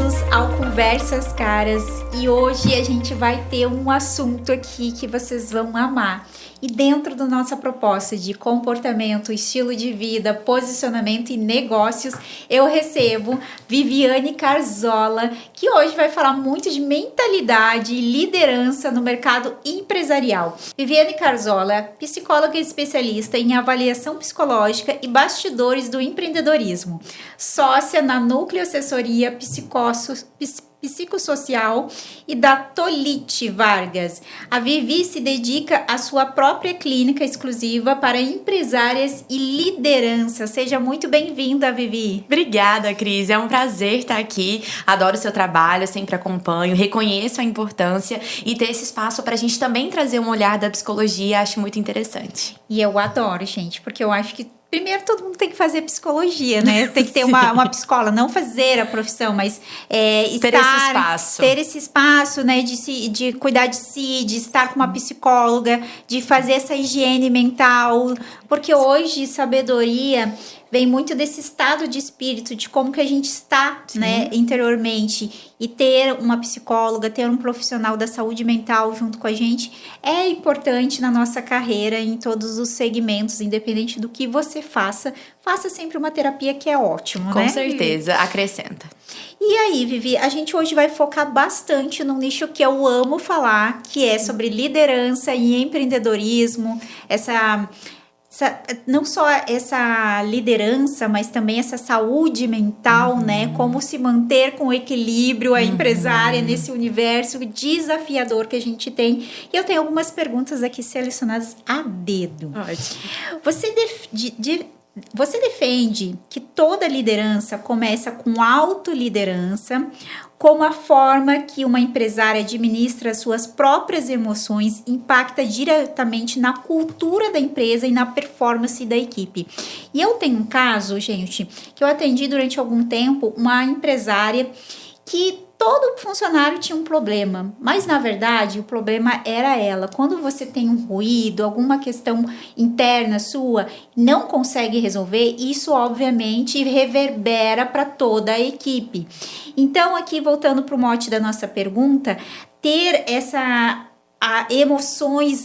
bem-vindos ao Conversas Caras e hoje a gente vai ter um assunto aqui que vocês vão amar. E dentro da nossa proposta de comportamento, estilo de vida, posicionamento e negócios, eu recebo Viviane Carzola, que hoje vai falar muito de mentalidade e liderança no mercado empresarial. Viviane Carzola é psicóloga e especialista em avaliação psicológica e bastidores do empreendedorismo, sócia na Núcleo Assessoria Psicossocial e da Tolite Vargas. A Vivi se dedica à sua própria clínica exclusiva para empresárias e liderança. Seja muito bem-vinda, Vivi. Obrigada, Cris. É um prazer estar aqui. Adoro o seu trabalho, sempre acompanho, reconheço a importância e ter esse espaço para a gente também trazer um olhar da psicologia, acho muito interessante. E eu adoro, gente, porque eu acho que primeiro, todo mundo tem que fazer psicologia, né? Tem que ter uma psicóloga, não fazer a profissão, mas ter esse espaço, né? De cuidar de si, de estar com uma psicóloga, de fazer essa higiene mental. Porque hoje, sabedoria vem muito desse estado de espírito, de como que a gente está, né, interiormente. E ter uma psicóloga, ter um profissional da saúde mental junto com a gente é importante na nossa carreira, em todos os segmentos, independente do que você faça. Faça sempre uma terapia, que é ótimo, né? Com certeza, acrescenta. E aí, Vivi, a gente hoje vai focar bastante num nicho que eu amo falar, que é sobre liderança e empreendedorismo, não só essa liderança, mas também essa saúde mental, né? Como se manter com equilíbrio a empresária nesse universo desafiador que a gente tem. E eu tenho algumas perguntas aqui selecionadas a dedo. Ótimo. Você defende que toda liderança começa com autoliderança, como a forma que uma empresária administra suas próprias emoções impacta diretamente na cultura da empresa e na performance da equipe. E eu tenho um caso, gente, que eu atendi durante algum tempo uma empresária que todo funcionário tinha um problema, mas na verdade o problema era ela. Quando você tem um ruído, alguma questão interna sua, não consegue resolver, isso obviamente reverbera para toda a equipe. Então aqui voltando para o mote da nossa pergunta, ter emoções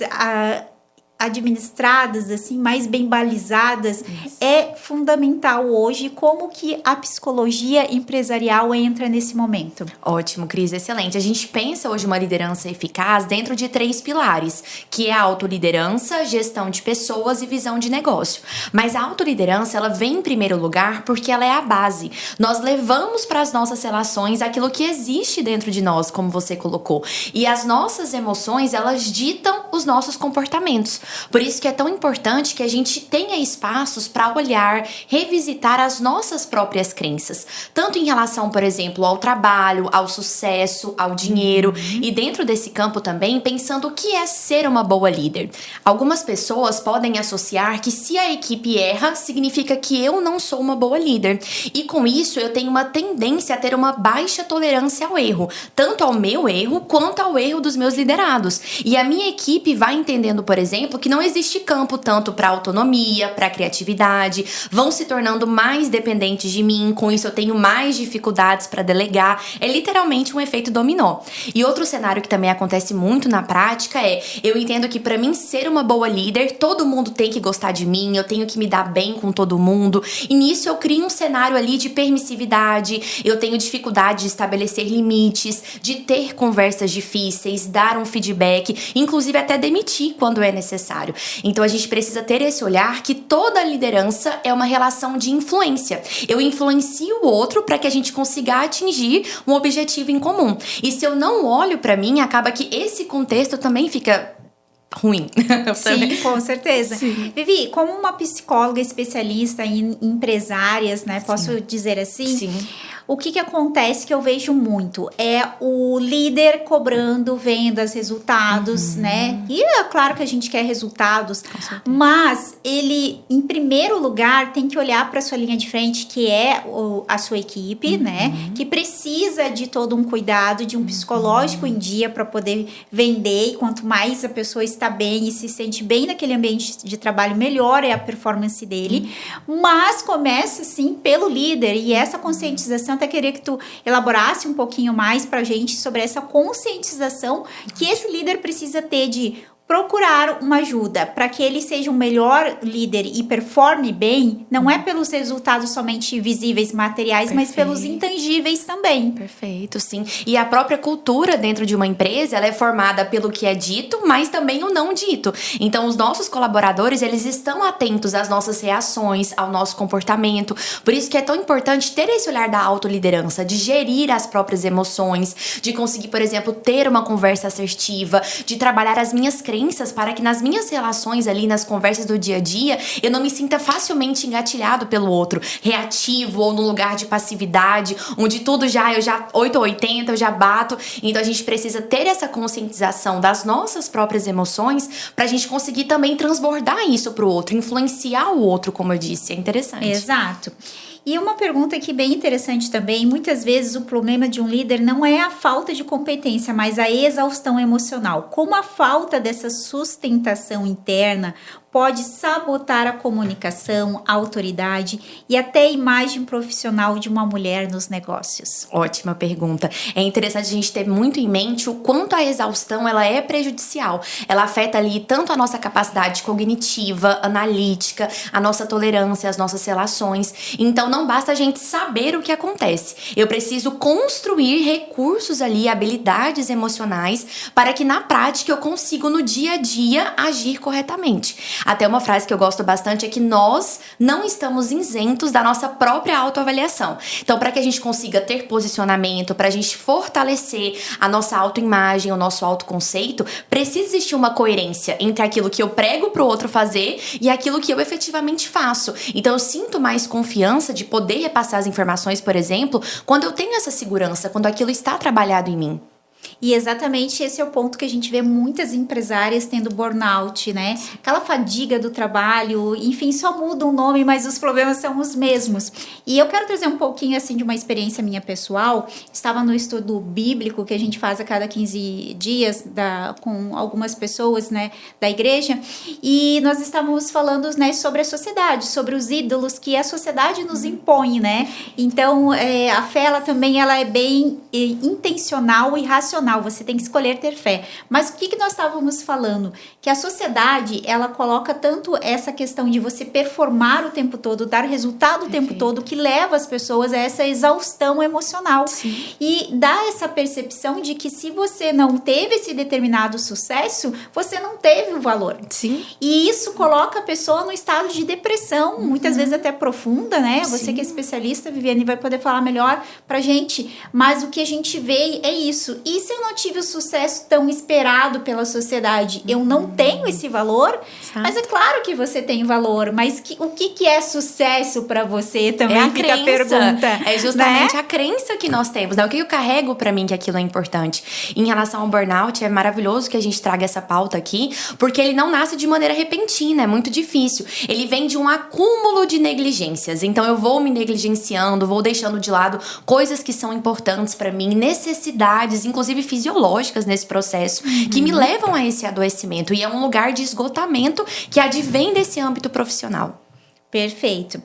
administradas, assim, mais bem balizadas, é fundamental hoje. Como que a psicologia empresarial entra nesse momento? Ótimo, Cris, excelente. A gente pensa hoje uma liderança eficaz dentro de 3 pilares, que é a autoliderança, gestão de pessoas e visão de negócio. Mas a autoliderança, ela vem em primeiro lugar porque ela é a base. Nós levamos para as nossas relações aquilo que existe dentro de nós, como você colocou. E as nossas emoções, elas ditam os nossos comportamentos. Por isso que é tão importante que a gente tenha espaços para olhar, revisitar as nossas próprias crenças. Tanto em relação, por exemplo, ao trabalho, ao sucesso, ao dinheiro. E dentro desse campo também, pensando o que é ser uma boa líder. Algumas pessoas podem associar que se a equipe erra, significa que eu não sou uma boa líder. E com isso, eu tenho uma tendência a ter uma baixa tolerância ao erro. Tanto ao meu erro, quanto ao erro dos meus liderados. E a minha equipe vai entendendo, por exemplo, que não existe campo tanto para autonomia, para criatividade, vão se tornando mais dependentes de mim, com isso eu tenho mais dificuldades para delegar, é literalmente um efeito dominó. E outro cenário que também acontece muito na prática é, eu entendo que para mim ser uma boa líder, todo mundo tem que gostar de mim, eu tenho que me dar bem com todo mundo, e nisso eu crio um cenário ali de permissividade, eu tenho dificuldade de estabelecer limites, de ter conversas difíceis, dar um feedback, inclusive até demitir quando é necessário. Então a gente precisa ter esse olhar que toda liderança é uma relação de influência. Eu influencio o outro para que a gente consiga atingir um objetivo em comum. E se eu não olho para mim, acaba que esse contexto também fica ruim. Sim, com certeza. Sim. Vivi, como uma psicóloga especialista em empresárias, né? Posso dizer assim? Sim. O que acontece que eu vejo muito é o líder cobrando vendas, resultados, né? E é claro que a gente quer resultados, mas ele, em primeiro lugar, tem que olhar para a sua linha de frente, que é a sua equipe, né? Que precisa de todo um cuidado, de um psicológico em dia para poder vender. E quanto mais a pessoa está bem e se sente bem naquele ambiente de trabalho, melhor é a performance dele. Mas começa, sim, pelo líder. E essa conscientização apresentação, até queria que tu elaborasse um pouquinho mais pra gente sobre essa conscientização que esse líder precisa ter de procurar uma ajuda para que ele seja um melhor líder e performe bem, não é pelos resultados somente visíveis, materiais, mas pelos intangíveis também. Perfeito, sim. E a própria cultura dentro de uma empresa, ela é formada pelo que é dito, mas também o não dito. Então, os nossos colaboradores, eles estão atentos às nossas reações, ao nosso comportamento. Por isso que é tão importante ter esse olhar da autoliderança, de gerir as próprias emoções, de conseguir, por exemplo, ter uma conversa assertiva, de trabalhar as minhas crenças para que nas minhas relações ali, nas conversas do dia a dia, eu não me sinta facilmente engatilhado pelo outro, reativo ou no lugar de passividade, onde tudo eu já 8 ou 80, eu já bato. Então a gente precisa ter essa conscientização das nossas próprias emoções pra gente conseguir também transbordar isso pro outro, influenciar o outro, como eu disse. É interessante. Exato. E uma pergunta aqui bem interessante também, muitas vezes o problema de um líder não é a falta de competência, mas a exaustão emocional. Como a falta dessa sustentação interna pode sabotar a comunicação, a autoridade e até a imagem profissional de uma mulher nos negócios? Ótima pergunta. É interessante a gente ter muito em mente o quanto a exaustão ela é prejudicial. Ela afeta ali tanto a nossa capacidade cognitiva, analítica, a nossa tolerância, as nossas relações. Então não basta a gente saber o que acontece. Eu preciso construir recursos ali, habilidades emocionais para que na prática eu consiga no dia a dia agir corretamente. Até uma frase que eu gosto bastante é que nós não estamos isentos da nossa própria autoavaliação. Então, para que a gente consiga ter posicionamento, para a gente fortalecer a nossa autoimagem, o nosso autoconceito, precisa existir uma coerência entre aquilo que eu prego pro outro fazer e aquilo que eu efetivamente faço. Então, eu sinto mais confiança de poder repassar as informações, por exemplo, quando eu tenho essa segurança, quando aquilo está trabalhado em mim. E exatamente esse é o ponto que a gente vê muitas empresárias tendo burnout, né? Aquela fadiga do trabalho, enfim, só muda o nome, mas os problemas são os mesmos. E eu quero trazer um pouquinho, assim, de uma experiência minha pessoal. Estava no estudo bíblico que a gente faz a cada 15 dias com algumas pessoas, né, da igreja, e nós estávamos falando, né, sobre a sociedade, sobre os ídolos que a sociedade nos impõe, né? Então, a fé, ela também ela é bem intencional e racional. Você tem que escolher ter fé. Mas o que nós estávamos falando? Que a sociedade, ela coloca tanto essa questão de você performar o tempo todo, dar resultado o tempo todo, que leva as pessoas a essa exaustão emocional. Sim. E dá essa percepção de que se você não teve esse determinado sucesso, você não teve o valor. Sim. E isso coloca a pessoa no estado de depressão, muitas vezes até profunda, né? Você que é especialista, Viviane, vai poder falar melhor pra gente. Mas o que a gente vê é isso. E se eu não tive o sucesso tão esperado pela sociedade, eu não tenho esse valor? Exato. Mas é claro que você tem valor, mas o que é sucesso para você também? É a fica crença. A pergunta. É justamente, né, a crença que nós temos, né? O que eu carrego para mim que aquilo é importante. Em relação ao burnout, é maravilhoso que a gente traga essa pauta aqui, porque ele não nasce de maneira repentina, é muito difícil. Ele vem de um acúmulo de negligências. Então eu vou me negligenciando, vou deixando de lado coisas que são importantes para mim, necessidades, inclusive fisiológicas nesse processo, que me levam a esse adoecimento. E é um lugar de esgotamento que advém desse âmbito profissional. Perfeito.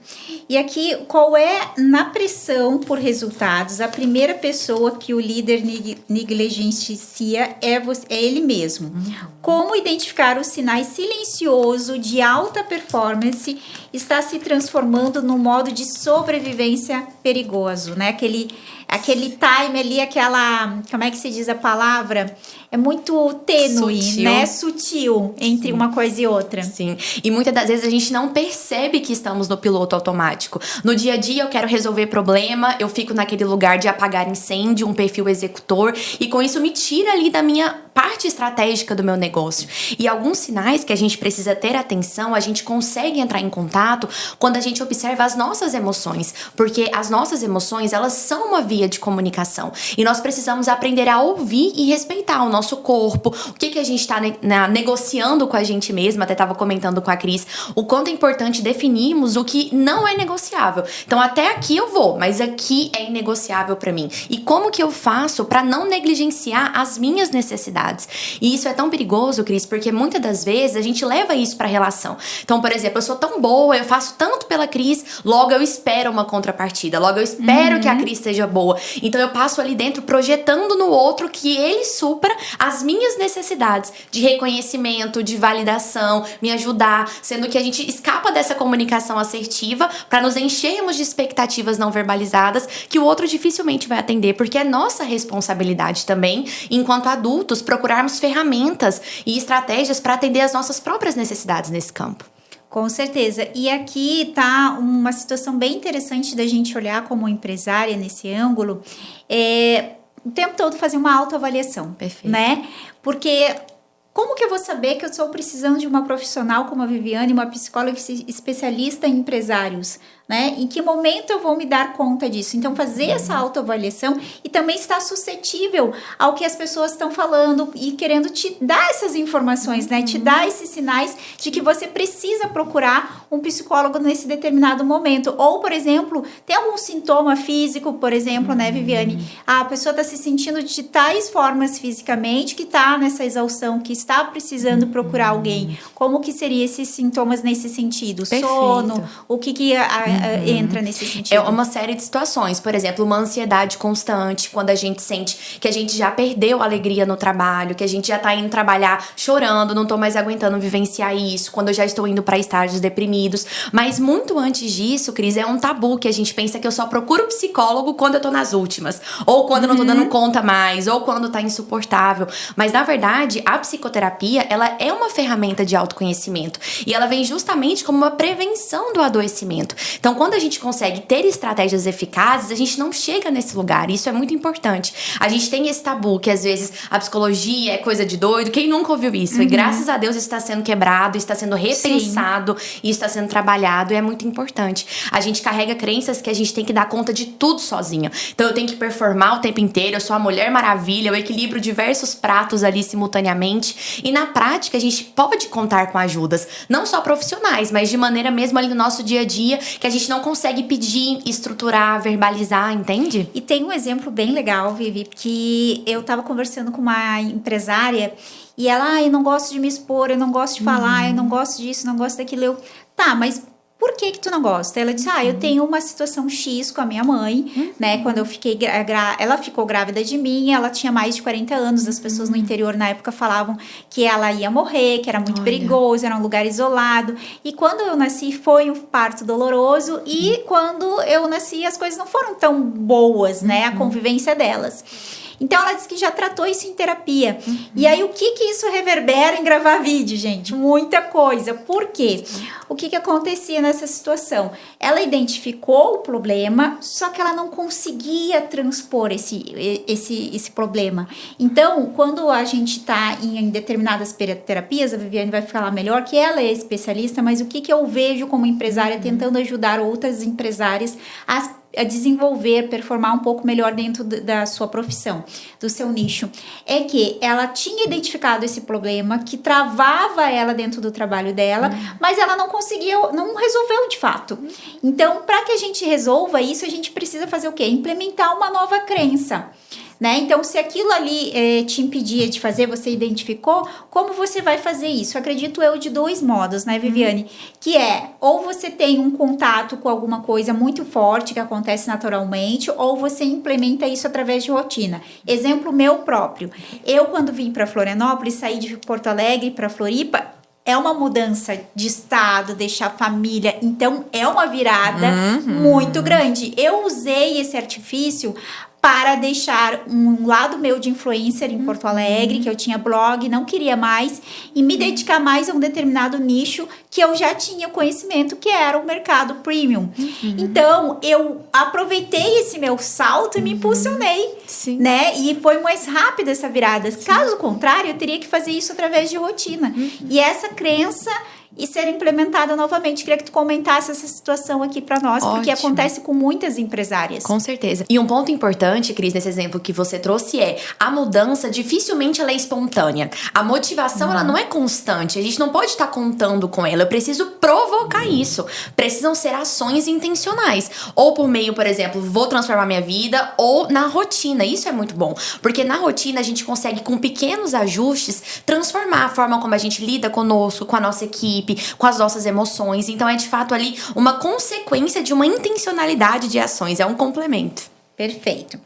E aqui, qual é, na pressão por resultados, a primeira pessoa que o líder negligencia é ele mesmo? Como identificar os sinais silenciosos de alta performance está se transformando num modo de sobrevivência perigoso, né? Aquele time ali, como é que se diz a palavra? É muito tênue, sutil, né? Sutil entre uma coisa e outra. Sim. E muitas das vezes a gente não percebe que estamos no piloto automático. No dia a dia eu quero resolver problema, eu fico naquele lugar de apagar incêndio, um perfil executor, e com isso me tira ali da minha parte estratégica do meu negócio. E alguns sinais que a gente precisa ter atenção, a gente consegue entrar em contato quando a gente observa as nossas emoções, porque as nossas emoções, elas são uma via de comunicação, e nós precisamos aprender a ouvir e respeitar o nosso corpo, o que a gente está negociando com a gente mesma. Até estava comentando com a Cris o quanto é importante definir definimos o que não é negociável. Então, até aqui eu vou, mas aqui é inegociável pra mim. E como que eu faço pra não negligenciar as minhas necessidades? E isso é tão perigoso, Cris, porque muitas das vezes a gente leva isso pra relação. Então, por exemplo, eu sou tão boa, eu faço tanto pela Cris, logo eu espero uma contrapartida, logo eu espero que a Cris seja boa. Então, eu passo ali dentro projetando no outro que ele supra as minhas necessidades de reconhecimento, de validação, me ajudar, sendo que a gente escapa dessa comunicação assertiva para nos enchermos de expectativas não verbalizadas que o outro dificilmente vai atender, porque é nossa responsabilidade também, enquanto adultos, procurarmos ferramentas e estratégias para atender as nossas próprias necessidades nesse campo. Com certeza. E aqui tá uma situação bem interessante da gente olhar como empresária nesse ângulo. O tempo todo fazer uma autoavaliação. Perfeito. Né? Porque como que eu vou saber que eu estou precisando de uma profissional como a Viviane, uma psicóloga especialista em empresários? Né? Em que momento eu vou me dar conta disso? Então, fazer essa autoavaliação e também estar suscetível ao que as pessoas estão falando e querendo te dar essas informações, né? Te dar esses sinais de que você precisa procurar um psicólogo nesse determinado momento. Ou, por exemplo, tem algum sintoma físico, por exemplo, né, Viviane? A pessoa está se sentindo de tais formas fisicamente, que está nessa exaustão, que está precisando procurar alguém. Como que seriam esses sintomas nesse sentido? Perfeito. Sono, o que entra nesse sentido? É uma série de situações. Por exemplo, uma ansiedade constante, quando a gente sente que a gente já perdeu a alegria no trabalho, que a gente já tá indo trabalhar chorando, não tô mais aguentando vivenciar isso, quando eu já estou indo pra estágios deprimidos. Mas muito antes disso, Cris, é um tabu que a gente pensa que eu só procuro psicólogo quando eu tô nas últimas, ou quando eu não tô dando conta mais, ou quando tá insuportável. Mas, na verdade, a psicoterapia, ela é uma ferramenta de autoconhecimento. E ela vem justamente como uma prevenção do adoecimento. Então, quando a gente consegue ter estratégias eficazes, a gente não chega nesse lugar. Isso é muito importante. A gente tem esse tabu que, às vezes, a psicologia é coisa de doido. Quem nunca ouviu isso? E graças a Deus isso está sendo quebrado, está sendo repensado, e está sendo trabalhado. E é muito importante. A gente carrega crenças que a gente tem que dar conta de tudo sozinha. Então, eu tenho que performar o tempo inteiro. Eu sou a Mulher Maravilha. Eu equilibro diversos pratos ali simultaneamente. E, na prática, a gente pode contar com ajudas. Não só profissionais, mas de maneira mesmo ali no nosso dia a dia, que a gente não consegue pedir, estruturar, verbalizar, entende? E tem um exemplo bem legal, Vivi, que eu tava conversando com uma empresária e ela, eu não gosto de me expor, eu não gosto de falar, eu não gosto disso, não gosto daquilo. Tá, mas por que tu não gosta? Ela disse, eu tenho uma situação X com a minha mãe, né? Quando eu fiquei ela ficou grávida de mim, ela tinha mais de 40 anos, as pessoas no interior na época falavam que ela ia morrer, que era muito perigoso, era um lugar isolado. E quando eu nasci, foi um parto doloroso e quando eu nasci, as coisas não foram tão boas, né? A convivência delas. Então, ela disse que já tratou isso em terapia. E aí, o que isso reverbera em gravar vídeo, gente? Muita coisa. Por quê? O que acontecia nessa situação? Ela identificou o problema, só que ela não conseguia transpor esse problema. Então, quando a gente está em determinadas terapias, a Viviane vai falar melhor, que ela é especialista, mas o que eu vejo como empresária tentando ajudar outras empresárias a desenvolver, performar um pouco melhor dentro da sua profissão, do seu nicho, é que ela tinha identificado esse problema que travava ela dentro do trabalho dela, mas ela não conseguia, não resolveu de fato. Então, para que a gente resolva isso, a gente precisa fazer o quê? Implementar uma nova crença. Né? Então, se aquilo ali te impedia de fazer, você identificou, como você vai fazer isso? Acredito eu de dois modos, né, Viviane? Que é, ou você tem um contato com alguma coisa muito forte que acontece naturalmente, ou você implementa isso através de rotina. Exemplo meu próprio. Eu, quando vim para Florianópolis, saí de Porto Alegre para Floripa, é uma mudança de estado, deixar a família. Então, é uma virada muito grande. Eu usei esse artifício para deixar um lado meu de influencer em Porto Alegre, que eu tinha blog, não queria mais, e me dedicar mais a um determinado nicho que eu já tinha conhecimento, que era o mercado premium. Então, eu aproveitei esse meu salto e me impulsionei, né? E foi mais rápida essa virada. Caso contrário, eu teria que fazer isso através de rotina. E essa crença e ser implementada novamente. Queria que tu comentasse essa situação aqui para nós, porque acontece com muitas empresárias. Com certeza. E um ponto importante, Cris, nesse exemplo que você trouxe é a mudança dificilmente ela é espontânea. A motivação ela não é constante. A gente não pode estar contando com ela. Eu preciso provocar isso. Precisam ser ações intencionais. Ou por meio, por exemplo, vou transformar minha vida, ou na rotina. Isso é muito bom. Porque na rotina a gente consegue, com pequenos ajustes, transformar a forma como a gente lida conosco, com a nossa equipe, com as nossas emoções. Então é de fato ali uma consequência de uma intencionalidade de ações, é um complemento. Perfeito.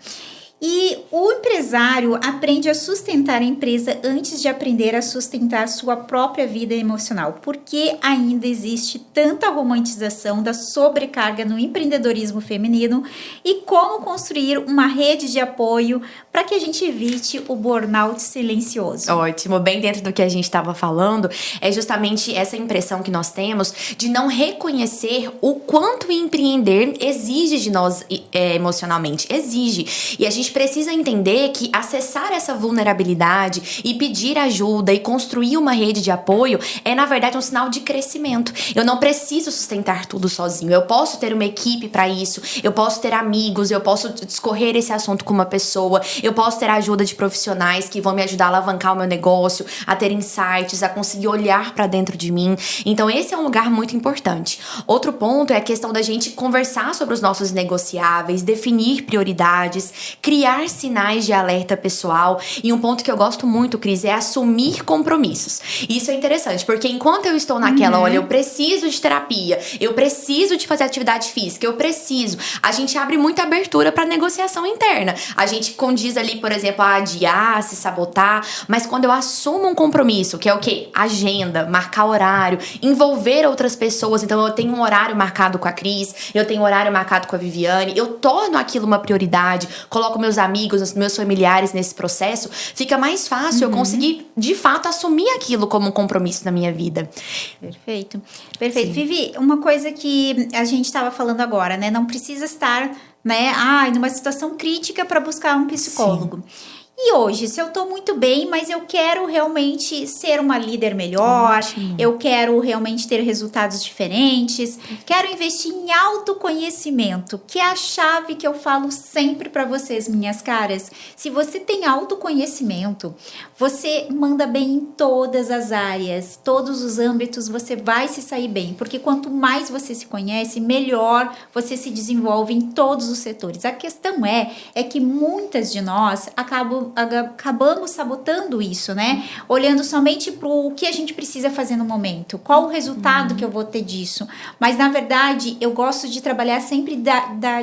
E o empresário aprende a sustentar a empresa antes de aprender a sustentar sua própria vida emocional. Por que ainda existe tanta romantização da sobrecarga no empreendedorismo feminino e como construir uma rede de apoio para que a gente evite o burnout silencioso? Ótimo, bem dentro do que a gente estava falando, é justamente essa impressão que nós temos de não reconhecer o quanto empreender exige de nós emocionalmente, exige. E a gente precisa entender que acessar essa vulnerabilidade e pedir ajuda e construir uma rede de apoio é, na verdade, um sinal de crescimento. Eu não preciso sustentar tudo sozinho. Eu posso ter uma equipe para isso, eu posso ter amigos, eu posso discorrer esse assunto com uma pessoa, eu posso ter a ajuda de profissionais que vão me ajudar a alavancar o meu negócio, a ter insights, a conseguir olhar para dentro de mim. Então, esse é um lugar muito importante. Outro ponto é a questão da gente conversar sobre os nossos negociáveis, definir prioridades, criar sinais de alerta pessoal. E um ponto que eu gosto muito, Cris, é assumir compromissos. Isso é interessante, porque enquanto eu estou naquela, olha, eu preciso de terapia, eu preciso de fazer atividade física, a gente abre muita abertura para negociação interna. A gente condiz ali, por exemplo, a adiar, se sabotar, mas quando eu assumo um compromisso, que é o quê? Agenda, marcar horário, envolver outras pessoas. Então, eu tenho um horário marcado com a Cris, eu tenho um horário marcado com a Viviane, eu torno aquilo uma prioridade, coloco meus amigos, os meus familiares nesse processo, fica mais fácil eu conseguir, de fato, assumir aquilo como um compromisso na minha vida. Perfeito. Perfeito. Sim. Vivi, uma coisa que a gente estava falando agora, né? Não precisa estar, né, numa situação crítica para buscar um psicólogo. Sim. E hoje, se eu tô muito bem, mas eu quero realmente ser uma líder melhor, eu quero realmente ter resultados diferentes, quero investir em autoconhecimento, que é a chave que eu falo sempre para vocês, minhas caras. Se você tem autoconhecimento, você manda bem em todas as áreas, todos os âmbitos, você vai se sair bem, porque quanto mais você se conhece, melhor você se desenvolve em todos os setores. A questão é que muitas de nós acabamos sabotando isso, né? Olhando somente para o que a gente precisa fazer no momento, qual o resultado que eu vou ter disso. Mas, na verdade, eu gosto de trabalhar sempre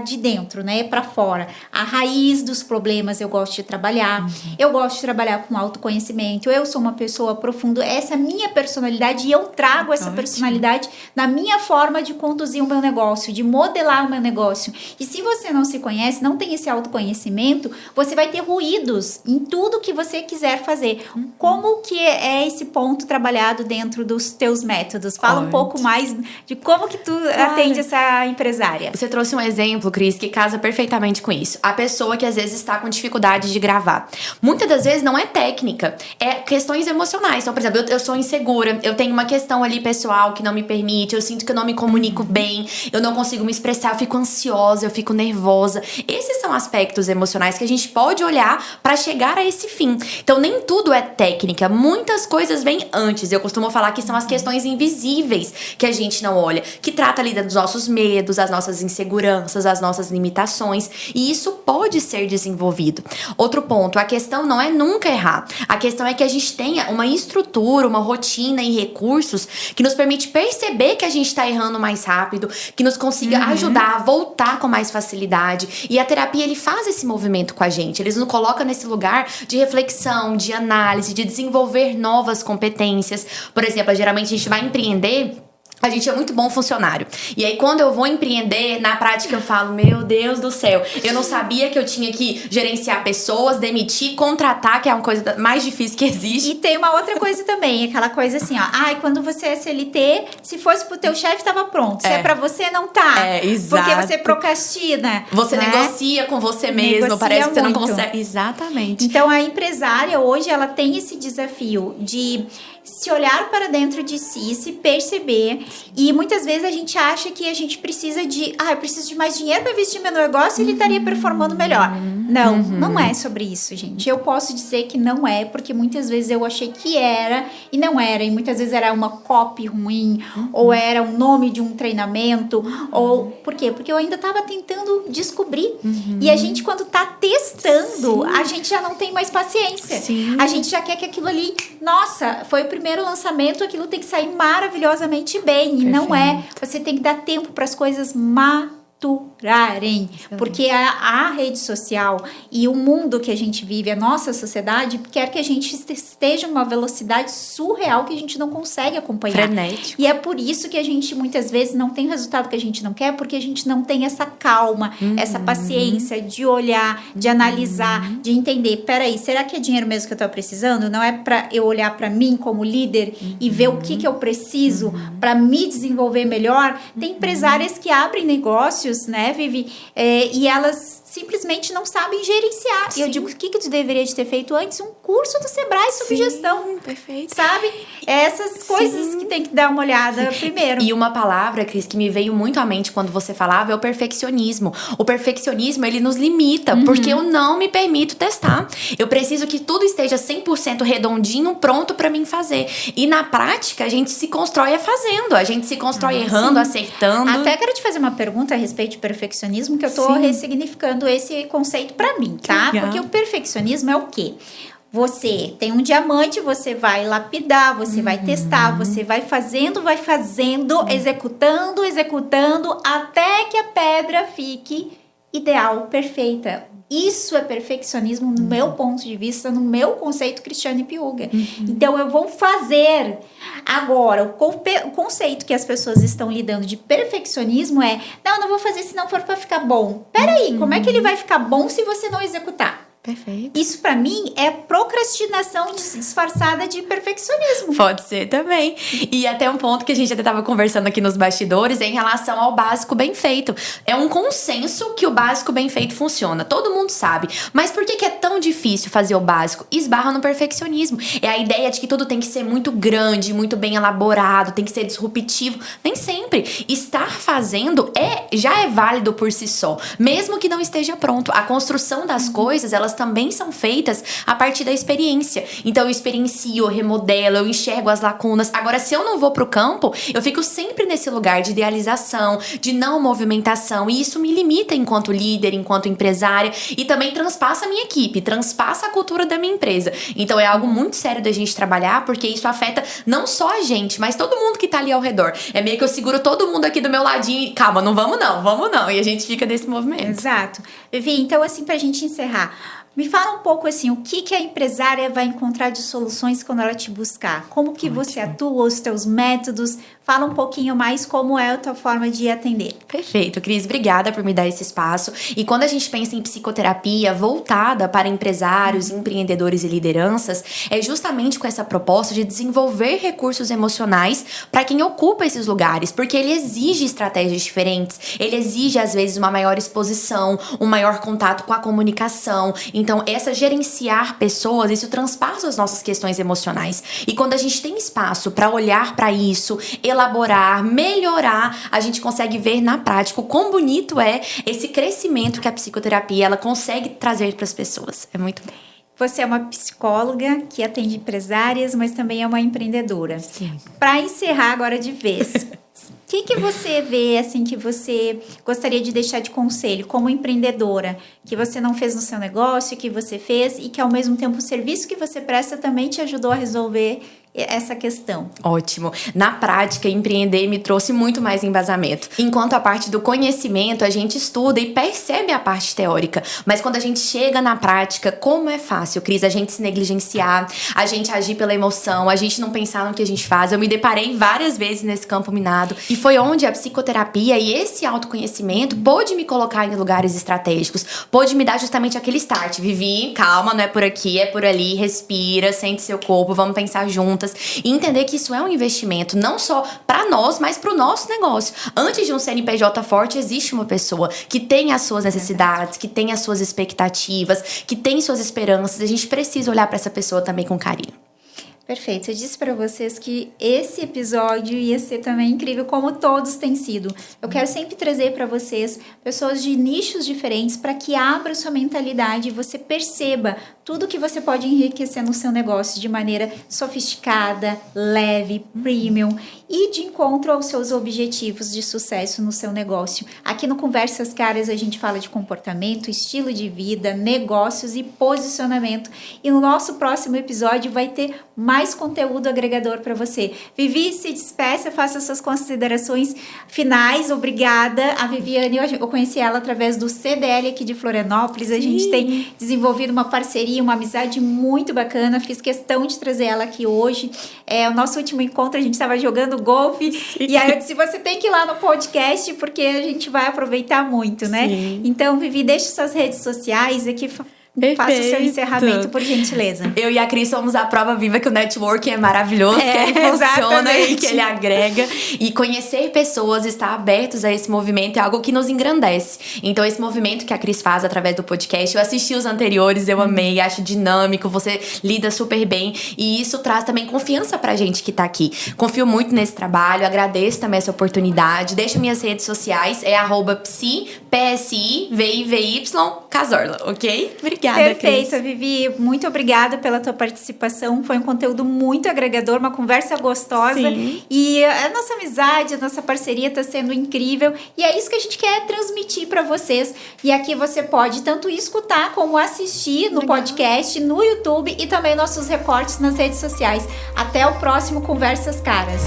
de dentro, né? Para fora. A raiz dos problemas eu gosto de trabalhar. Eu gosto de trabalhar com autoconhecimento. Eu sou uma pessoa profunda. Essa é a minha personalidade e eu trago essa personalidade na minha forma de conduzir o meu negócio, de modelar o meu negócio. E se você não se conhece, não tem esse autoconhecimento, você vai ter ruídos em tudo que você quiser fazer. Como que é esse ponto trabalhado dentro dos teus métodos? Fala um pouco mais de como que tu atende essa empresária. Você trouxe um exemplo, Cris, que casa perfeitamente com isso. A pessoa que às vezes está com dificuldade de gravar. Muitas das vezes não é técnica, é questões emocionais. Então, por exemplo, eu sou insegura, eu tenho uma questão ali pessoal que não me permite, eu sinto que eu não me comunico bem, eu não consigo me expressar, eu fico ansiosa, eu fico nervosa. Esses são aspectos emocionais que a gente pode olhar para chegar a esse fim. Então, nem tudo é técnica. Muitas coisas vêm antes. Eu costumo falar que são as questões invisíveis que a gente não olha, que trata ali dos nossos medos, as nossas inseguranças, as nossas limitações. E isso pode ser desenvolvido. Outro ponto, a questão não é nunca errar. A questão é que a gente tenha uma estrutura, uma rotina e recursos que nos permite perceber que a gente está errando mais rápido, que nos consiga ajudar a voltar com mais facilidade. E a terapia, ele faz esse movimento com a gente. Eles nos colocam nesse lugar de reflexão, de análise, de desenvolver novas competências. Por exemplo, geralmente a gente vai empreender, a gente é muito bom funcionário. E aí, quando eu vou empreender, na prática eu falo, meu Deus do céu, eu não sabia que eu tinha que gerenciar pessoas, demitir, contratar, que é uma coisa mais difícil que existe. E tem uma outra coisa também, aquela coisa assim, quando você é CLT, se fosse pro teu chefe, tava pronto. Se é pra você, não tá. Exato. Porque você procrastina. Você negocia com você mesmo, parece que você não consegue. Exatamente. Então, a empresária hoje, ela tem esse desafio de se olhar para dentro de si, se perceber. E muitas vezes a gente acha que a gente precisa de... eu preciso de mais dinheiro para investir no meu negócio e ele estaria performando melhor. Não, não é sobre isso, gente. Eu posso dizer que não é, porque muitas vezes eu achei que era e não era. E muitas vezes era uma copy ruim, ou era o nome de um treinamento, ou... Por quê? Porque eu ainda estava tentando descobrir. E a gente, quando tá testando, a gente já não tem mais paciência. A gente já quer que aquilo ali... Nossa, foi o primeiro lançamento, aquilo tem que sair maravilhosamente bem. E não é. Você tem que dar tempo para as coisas maturarem. Porque a rede social e o mundo que a gente vive, a nossa sociedade, quer que a gente esteja numa velocidade surreal que a gente não consegue acompanhar. Frenético. E é por isso que a gente muitas vezes não tem o resultado que a gente não quer, porque a gente não tem essa calma, essa paciência de olhar, de analisar, de entender, peraí, será que é dinheiro mesmo que eu tô precisando? Não é para eu olhar para mim como líder e ver o que eu preciso para me desenvolver melhor? Tem empresárias que abrem negócios, né, Vivi? E elas simplesmente não sabem gerenciar. E eu digo, o que tu deveria de ter feito antes? Um curso do Sebrae sobre gestão. Perfeito. Sabe? Essas coisas que tem que dar uma olhada primeiro. E uma palavra, Cris, que me veio muito à mente quando você falava é o perfeccionismo. O perfeccionismo, ele nos limita, porque eu não me permito testar. Eu preciso que tudo esteja 100% redondinho, pronto pra mim fazer. E na prática, a gente se constrói fazendo. A gente se constrói errando, acertando. Até quero te fazer uma pergunta a respeito de perfeccionismo, que eu tô ressignificando esse conceito pra mim, tá? Legal. Porque o perfeccionismo é o quê? Você tem um diamante, você vai lapidar, você vai testar, você vai fazendo, executando, até que a pedra fique ideal, perfeita. Isso é perfeccionismo no meu ponto de vista, no meu conceito Cristiane Piuga. Então, eu vou fazer. Agora, o conceito que as pessoas estão lidando de perfeccionismo é: não vou fazer se não for para ficar bom. Peraí, como é que ele vai ficar bom se você não executar? Perfeito. Isso pra mim é procrastinação disfarçada de perfeccionismo. Pode ser também. E até um ponto que a gente até estava conversando aqui nos bastidores em relação ao básico bem feito. É um consenso que o básico bem feito funciona. Todo mundo sabe. Mas por que é tão difícil fazer o básico? Esbarra no perfeccionismo. É a ideia de que tudo tem que ser muito grande, muito bem elaborado, tem que ser disruptivo. Nem sempre. Estar fazendo já é válido por si só. Mesmo que não esteja pronto. A construção das coisas, elas também são feitas a partir da experiência. Então eu experiencio, eu remodelo, eu enxergo as lacunas. Agora, se eu não vou pro campo, eu fico sempre nesse lugar de idealização, de não movimentação, e isso me limita enquanto líder, enquanto empresária, e também transpassa a minha equipe, transpassa a cultura da minha empresa. Então é algo muito sério da gente trabalhar, porque isso afeta não só a gente, mas todo mundo que tá ali ao redor. É meio que eu seguro todo mundo aqui do meu ladinho e calma, não vamos não, e a gente fica nesse movimento. Exato. Vivi, então assim, pra gente encerrar, me fala um pouco assim, o que a empresária vai encontrar de soluções quando ela te buscar? Como que você atua, os teus métodos? Fala um pouquinho mais como é a tua forma de atender. Perfeito, Cris. Obrigada por me dar esse espaço. E quando a gente pensa em psicoterapia voltada para empresários, empreendedores e lideranças, é justamente com essa proposta de desenvolver recursos emocionais para quem ocupa esses lugares, porque ele exige estratégias diferentes, ele exige, às vezes, uma maior exposição, um maior contato com a comunicação. Então, gerenciar pessoas, isso transpassa as nossas questões emocionais. E quando a gente tem espaço para olhar para isso, elaborar, melhorar, a gente consegue ver na prática o quão bonito é esse crescimento que a psicoterapia ela consegue trazer para as pessoas. É muito bom. Você é uma psicóloga que atende empresárias, mas também é uma empreendedora. Sim. Para encerrar agora de vez, o que você vê, assim, que você gostaria de deixar de conselho como empreendedora, que você não fez no seu negócio, que você fez e que ao mesmo tempo o serviço que você presta também te ajudou a resolver essa questão? Ótimo. Na prática, empreender me trouxe muito mais embasamento. Enquanto a parte do conhecimento, a gente estuda e percebe a parte teórica. Mas quando a gente chega na prática, como é fácil, Cris, a gente se negligenciar, a gente agir pela emoção, a gente não pensar no que a gente faz. Eu me deparei várias vezes nesse campo minado. E foi onde a psicoterapia e esse autoconhecimento pôde me colocar em lugares estratégicos. Pôde me dar justamente aquele start. Vivi, calma, não é por aqui, é por ali. Respira, sente seu corpo, vamos pensar juntos. E entender que isso é um investimento, não só para nós, mas para o nosso negócio. Antes de um CNPJ forte, existe uma pessoa que tem as suas necessidades, que tem as suas expectativas, que tem suas esperanças. A gente precisa olhar para essa pessoa também com carinho. Perfeito. Eu disse para vocês que esse episódio ia ser também incrível, como todos têm sido. Eu quero sempre trazer para vocês pessoas de nichos diferentes para que abra sua mentalidade e você perceba tudo que você pode enriquecer no seu negócio de maneira sofisticada, leve, premium e de encontro aos seus objetivos de sucesso no seu negócio. Aqui no Conversas Caras a gente fala de comportamento, estilo de vida, negócios e posicionamento. E no nosso próximo episódio vai ter mais conteúdo agregador para você. Vivi, se despeça, faça suas considerações finais. Obrigada. A Viviane, eu conheci ela através do CDL aqui de Florianópolis. Sim. A gente tem desenvolvido uma parceria, uma amizade muito bacana. Fiz questão de trazer ela aqui hoje. O nosso último encontro, a gente estava jogando golfe. Sim. E aí eu disse, você tem que ir lá no podcast, porque a gente vai aproveitar muito, né? Sim. Então, Vivi, deixe suas redes sociais aqui. Perfeito. Faça o seu encerramento, por gentileza. Eu e a Cris somos a prova viva que o networking é maravilhoso, que ele funciona e que ele agrega. E conhecer pessoas, estar abertos a esse movimento é algo que nos engrandece. Então, esse movimento que a Cris faz através do podcast, eu assisti os anteriores, eu amei, acho dinâmico, você lida super bem. E isso traz também confiança pra gente que tá aqui. Confio muito nesse trabalho, agradeço também essa oportunidade. Deixo minhas redes sociais, @PSI_VIVY Cazorla, ok? Obrigada, Perfeita, Cris. Vivi. Muito obrigada pela tua participação. Foi um conteúdo muito agregador, uma conversa gostosa. Sim. E a nossa amizade, a nossa parceria está sendo incrível. E é isso que a gente quer transmitir para vocês. E aqui você pode tanto escutar como assistir no podcast, no YouTube e também nossos recortes nas redes sociais. Até o próximo Conversas Caras.